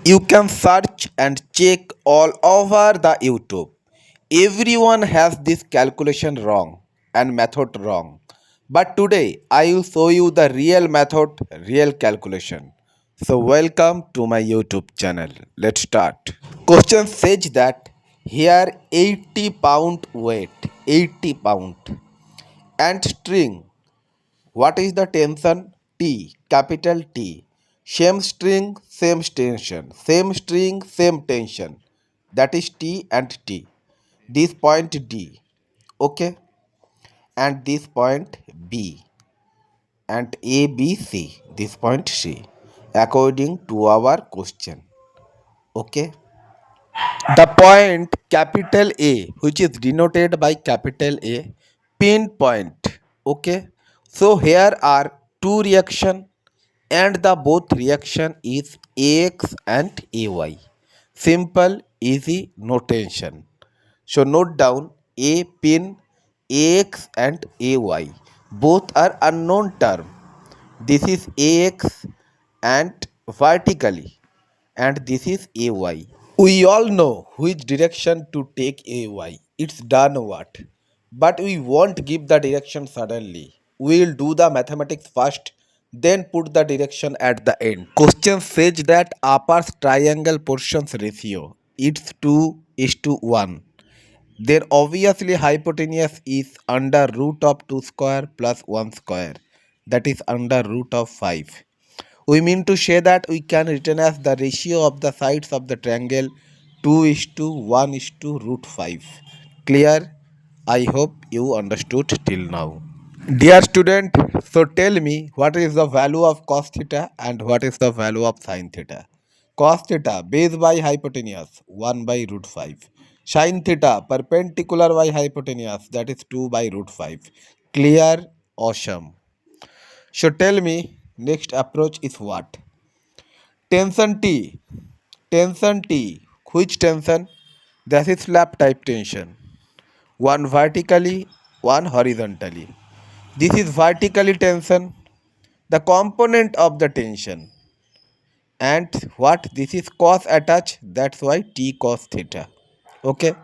You can search and check all over the YouTube. Everyone has this calculation wrong and method wrong. But today I will show you the real method, real calculation. So welcome to my YouTube channel. Let's start. Question says that here 80 pound weight, 80 pound and string. What is the tension? T, capital T. Same string, same tension. Same string, same tension. That is T and T. This point D. Okay. And this point B. And A, B, C. This point C. According to our question. Okay. The point capital A, which is denoted by capital A, pinpoint. Okay. So here are two reaction and the both reaction is AX and AY. Simple, easy, no tension. So note down A pin, AX and AY. Both are unknown term. This is AX and vertically and this is AY. We all know which direction to take AY. It's done what? But we won't give the direction suddenly. We'll do the mathematics first, then put the direction at the end. Question says that upper triangle portions ratio it's 2 is to 1. Then obviously hypotenuse is under root of 2 square plus 1 square. That is under root of 5. We mean to say that we can written as the ratio of the sides of the triangle 2 is to 1 is to root 5. Clear? I hope you understood till now. Dear student, so tell me what is the value of cos theta and what is the value of sin theta. Cos theta base by hypotenuse 1 by root 5. Sin theta perpendicular by hypotenuse that is 2 by root 5. Clear? Awesome. So tell me next approach is what? Tension T. Tension T. Which tension? That is slab type tension. One vertically, one horizontally. This is vertically tension, the component of the tension. And what? This is cos attached, that's why T cos theta. Okay.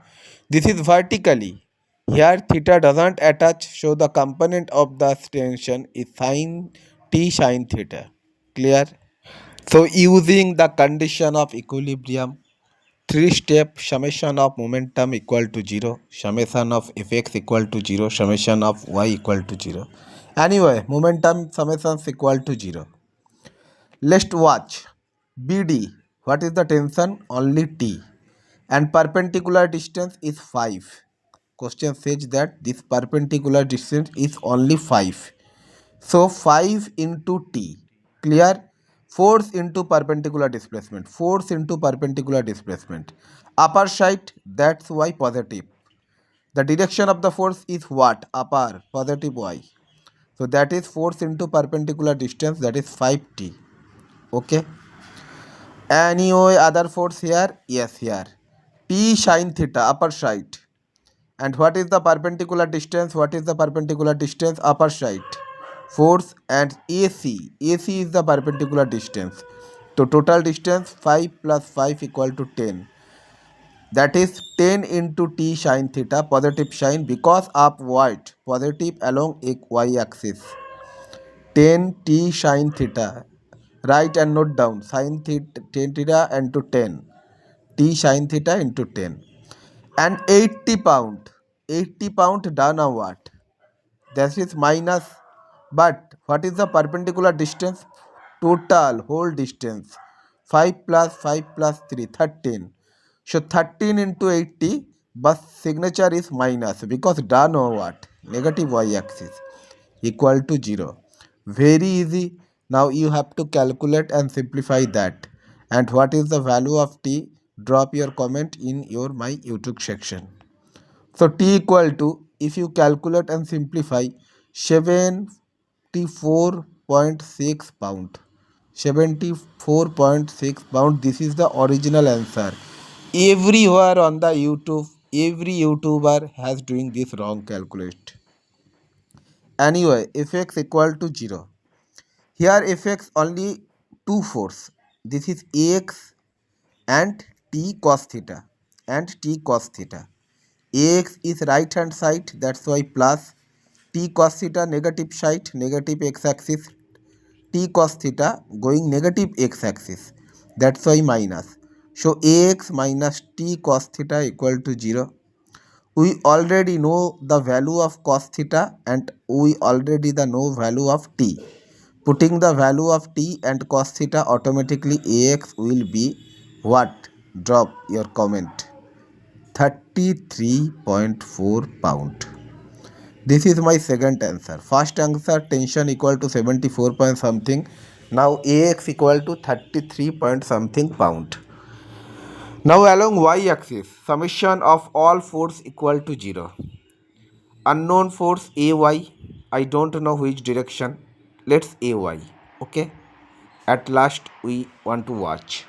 This is vertically. Here theta doesn't attach, so the component of the tension is sin T sin theta. Clear? So using the condition of equilibrium, three-step summation of momentum equal to 0, summation of fx equal to 0, summation of y equal to 0. Anyway, momentum summations equal to 0. Let's watch. BD, what is the tension? Only T. And perpendicular distance is 5. Question says that this perpendicular distance is only 5. So 5 into T. Clear? Force into perpendicular displacement. Force into perpendicular displacement. Upper side, that's y positive. The direction of the force is what? Upper, positive y. So that is force into perpendicular distance, that is 5T. Okay. Any other force here? Yes, here. T sin theta, upper side. And what is the perpendicular distance? What is the perpendicular distance? Upper side. Force and AC. AC is the perpendicular distance. So total distance 5 plus 5 equal to 10. That is 10 into T sin theta, positive sign because upward, positive along y axis. 10 T sin theta. Write and note down sin theta, 10 theta into 10. T sin theta into 10. And 80 pound. 80 pound done a what? That is minus. But what is the perpendicular distance? Total whole distance. 5 plus 5 plus 3, 13. So 13 into 80, but signature is minus because done or what? Negative y axis equal to 0. Very easy. Now you have to calculate and simplify that. And what is the value of t? Drop your comment in your my YouTube section. So t equal to, if you calculate and simplify, 74.6 pound. 74.6 pound. This is the original answer. Everywhere on the YouTube, every YouTuber has doing this wrong calculate. Anyway, fx equal to 0. Here fx only two force. This is ax and t cos theta and t cos theta. Ax is right hand side, that's why plus. T cos theta negative side, negative x axis. T cos theta going negative x axis, that's why minus. So ax minus t cos theta equal to 0. We already know the value of cos theta and we already the know value of t. Putting the value of t and cos theta, automatically ax will be what? Drop your comment. 33.4 pound. This is my second answer. First answer tension equal to 74 point something. Now ax equal to 33 point something pound. Now along y axis, summation of all force equal to 0. Unknown force ay, I don't know which direction. Let's ay. Okay. At last we want to watch.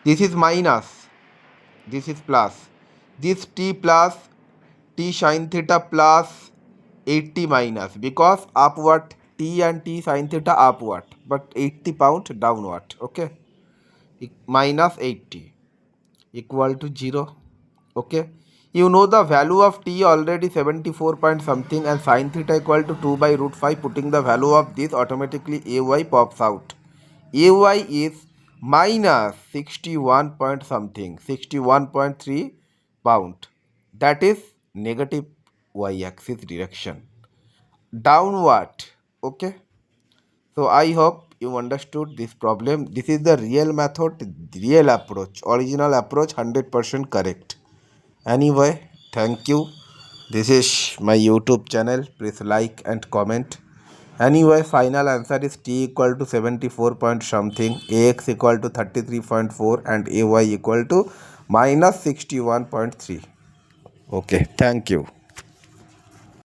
This is minus, this is plus. This t plus t sin theta plus 80 minus, because upward t and t sin theta upward, but 80 pound downward. Okay. Minus 80 equal to 0. Okay, you know the value of t already 74 point something and sin theta equal to 2 by root 5. Putting the value of this, automatically ay pops out. Ay is minus 61 point something, 61.3 pound. That is negative y axis direction, downward. Okay, so I hope you understood this problem. This is the real method, real approach, original approach, 100% correct. Anyway, thank you. This is my YouTube channel. Please like and comment. Anyway, final answer is t equal to 74 point something, ax equal to 33.4 and ay equal to minus 61.3. Okay, thank you.